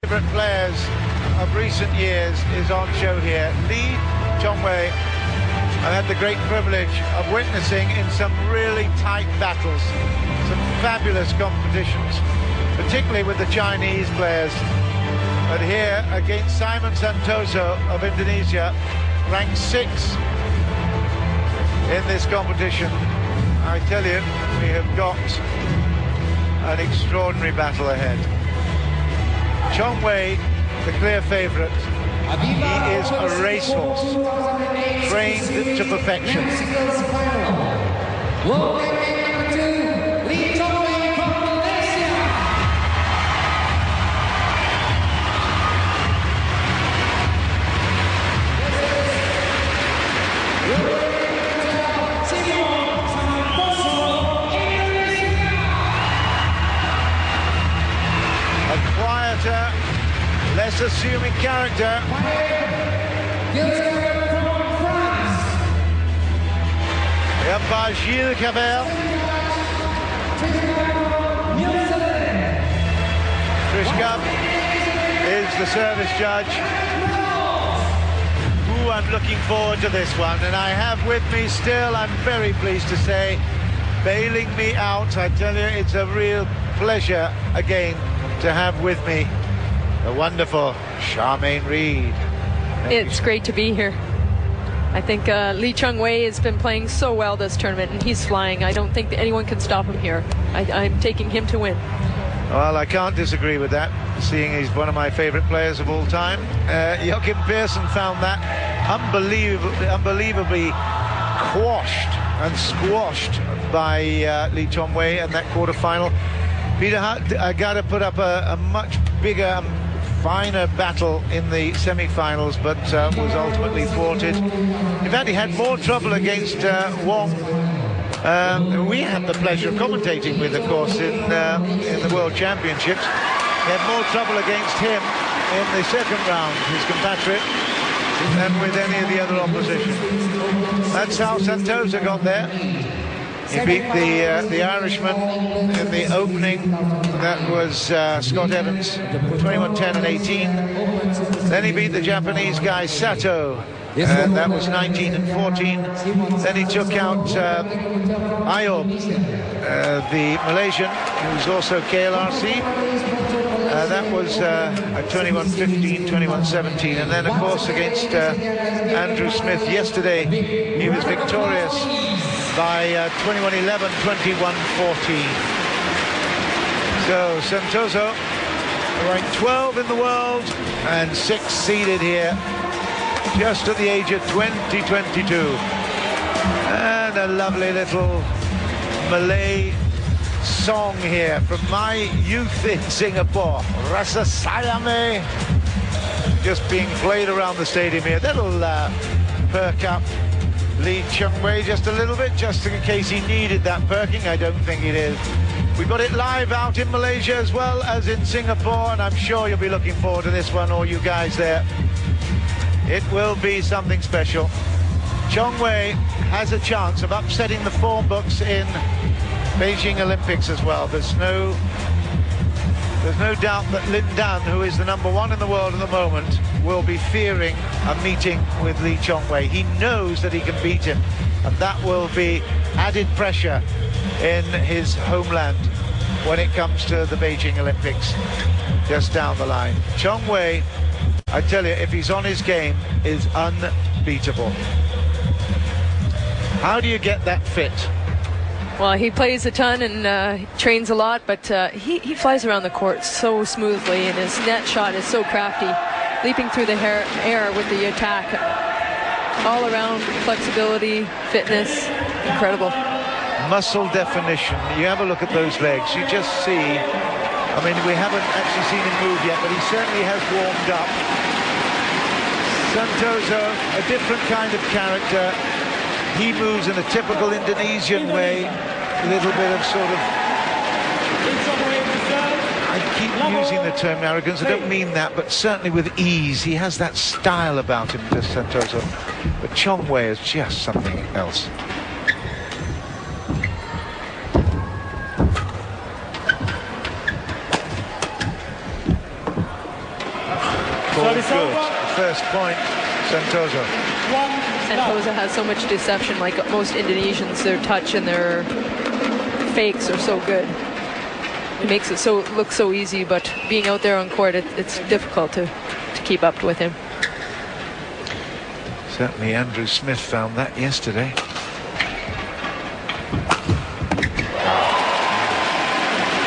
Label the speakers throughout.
Speaker 1: Favorite players of recent years is on show here. Lee Chongwei, I've had the great privilege of witnessing in some really tight battles, some fabulous competitions, particularly with the Chinese players. But here against Simon Santoso of Indonesia, ranked 6th in this competition, I tell you, we have got an extraordinary battle ahead. Chongwei, the clear favourite. He is a racehorse, trained to perfection. Less assuming character. The umpire Gilles Cabell. Trishka is the service judge. Ooh, I'm looking forward to this one, and I have with me still, I'm very pleased to say, bailing me out. I tell you, it's a real pleasure again to have with me the wonderful Charmaine Reed.
Speaker 2: It's great to be here. I think Lee Chongwei has been playing so well this tournament, and he's flying. I don't think that anyone can stop him here. I'm taking him to win.
Speaker 1: Well, I can't disagree with that, seeing he's one of my favourite players of all time. Joachim Pearson found that unbelievably quashed and squashed by Lee Chongwei in that quarter-final. Peter got to put up a much bigger, finer battle in the semi-finals, but was ultimately thwarted. In fact, he had more trouble against Wong. We had the pleasure of commentating with, of course, in the World Championships. He had more trouble against him in the second round, his compatriot, than with any of the other opposition. That's how Santoso got there. He beat the Irishman in the opening. That was Scott Evans, 21-10 and 18. Then he beat the Japanese guy Sato, and that was 19 and 14. Then he took out Ayob, the Malaysian, who's also KLRC. That was 21-15, 21-17. And then, of course, against Andrew Smith yesterday, he was victorious by 21-11, 21-14. So Santoso ranked 12 in the world and 6th seeded here, just at the age of 22. And a lovely little Malay song here from my youth in Singapore, Rasa Sayame, just being played around the stadium here. That'll perk up Lee Chongwei just a little bit, just in case he needed that perking. I don't think it is. We've got it live out in Malaysia as well as in Singapore, and I'm sure you'll be looking forward to this one, all you guys there. It will be something special. Chongwei has a chance of upsetting the form books in Beijing Olympics as well. There's no doubt that Lin Dan, who is the #1 in the world at the moment, will be fearing a meeting with Lee Chongwei. He knows that he can beat him, and that will be added pressure in his homeland when it comes to the Beijing Olympics just down the line. Chongwei, I tell you, if he's on his game, is unbeatable. How do you get that fit?
Speaker 2: Well, he plays a ton and trains a lot, but he flies around the court so smoothly, and his net shot is so crafty, leaping through the air with the attack. All around flexibility, fitness, incredible.
Speaker 1: Muscle definition. You have a look at those legs. You just see, I mean, we haven't actually seen him move yet, but he certainly has warmed up. Santoso, a different kind of character. He moves in a typical Indonesian way, a little bit of sort of, I keep using the term arrogance, I don't mean that, but certainly with ease. He has that style about him, does Santoso. But Chongwei is just something else. called good. The first point, Santoso.
Speaker 2: Santoso has so much deception. Like most Indonesians, their touch and their fakes are so good. It makes it look so easy, but being out there on court, it's difficult to keep up with him.
Speaker 1: Certainly Andrew Smith found that yesterday.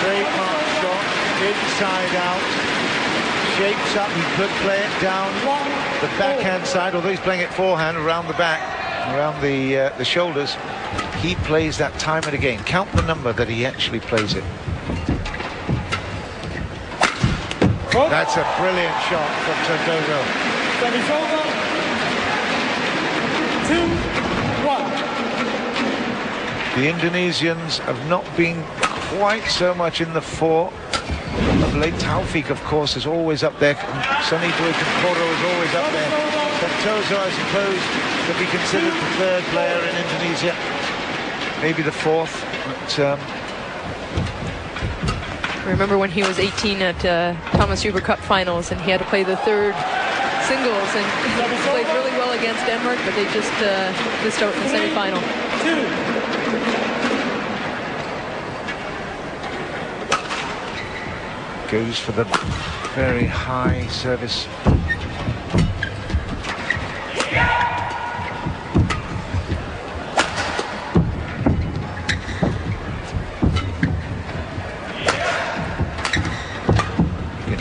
Speaker 1: Great mark shot, inside out, shapes up, he could play it down the backhand side, although he's playing it forehand around the back, around the shoulders. He plays that time and again. Count the number that he actually plays it. That's a brilliant shot from Santoso.
Speaker 3: 2-1.
Speaker 1: The Indonesians have not been quite so much in the fore of late. Taufik, of course, is always up there. Sonny Dwi Kuncoro is always up there. Santoso, I suppose, could be considered the third player in Indonesia. Maybe the fourth. But,
Speaker 2: I remember when he was 18 at Thomas Uber Cup finals, and he had to play the third singles, and he played really well against Denmark, but they just missed out in the semi-final.
Speaker 1: goes for the very high service.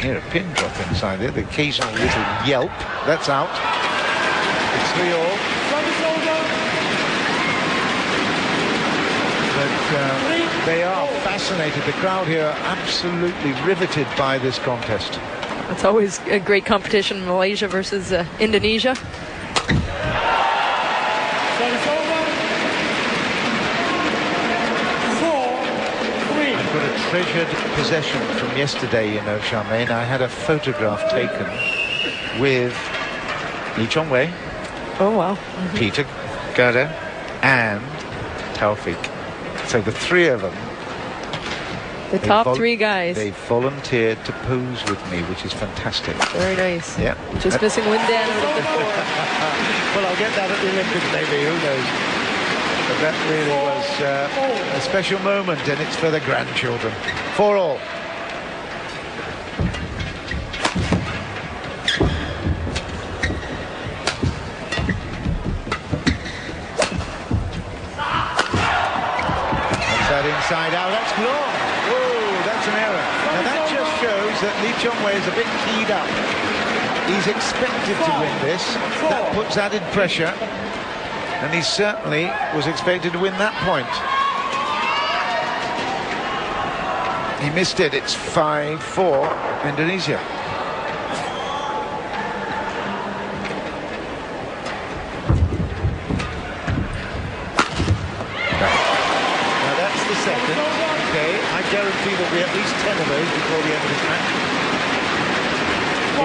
Speaker 1: Hear a pin drop inside there, the occasional little yelp. That's out. It's 3-all. But they are fascinated. The crowd here are absolutely riveted by this contest.
Speaker 2: It's always a great competition, Malaysia versus Indonesia.
Speaker 1: Treasured possession from yesterday, you know, Charmaine. I had a photograph taken with Lee Chong-wei, Peter Gada, and Taufik. So the three of them,
Speaker 2: the top three guys,
Speaker 1: they volunteered to pose with me, which is fantastic.
Speaker 2: Very nice.
Speaker 1: Yeah.
Speaker 2: Just missing Lindan out of the four.
Speaker 1: Well, I'll get that at the Olympics, maybe. Who knows? But that really was a special moment, and it's for the grandchildren. 4-all. That's that inside out. That's long. Whoa, that's an error. Now that just shows that Lee Chong-wei is a bit keyed up. He's expected to win this. That puts added pressure. And he certainly was expected to win that point. He missed it. It's 5-4 Indonesia. Right. Now that's the second. Okay, I guarantee there'll be at least 10 of those before the end of this match.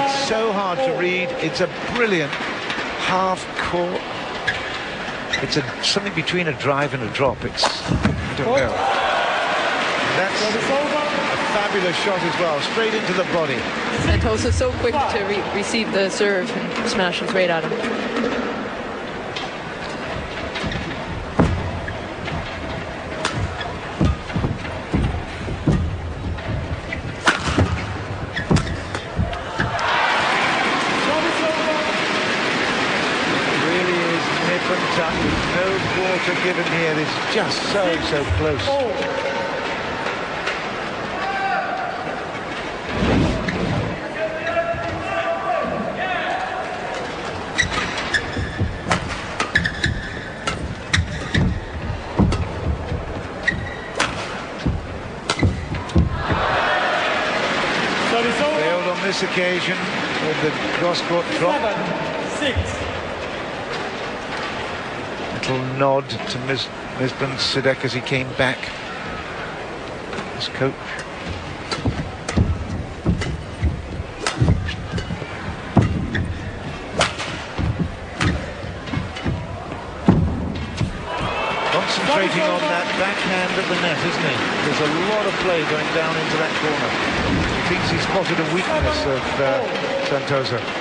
Speaker 1: It's so hard to read. It's a brilliant half-court. It's something between a drive and a drop. It's, I don't know. That's a fabulous shot as well, straight into the body.
Speaker 2: Santoso so quick to receive the serve and smash it right at him.
Speaker 1: No quarter given here. It's just so close. Failed on this occasion with the cross-court drop.
Speaker 3: 7-6.
Speaker 1: Little nod to Misbah Sidek as he came back. His coach. Concentrated concentrating on that backhand at the net, isn't he? There's a lot of play going down into that corner. He thinks he spotted a weakness of Santoso.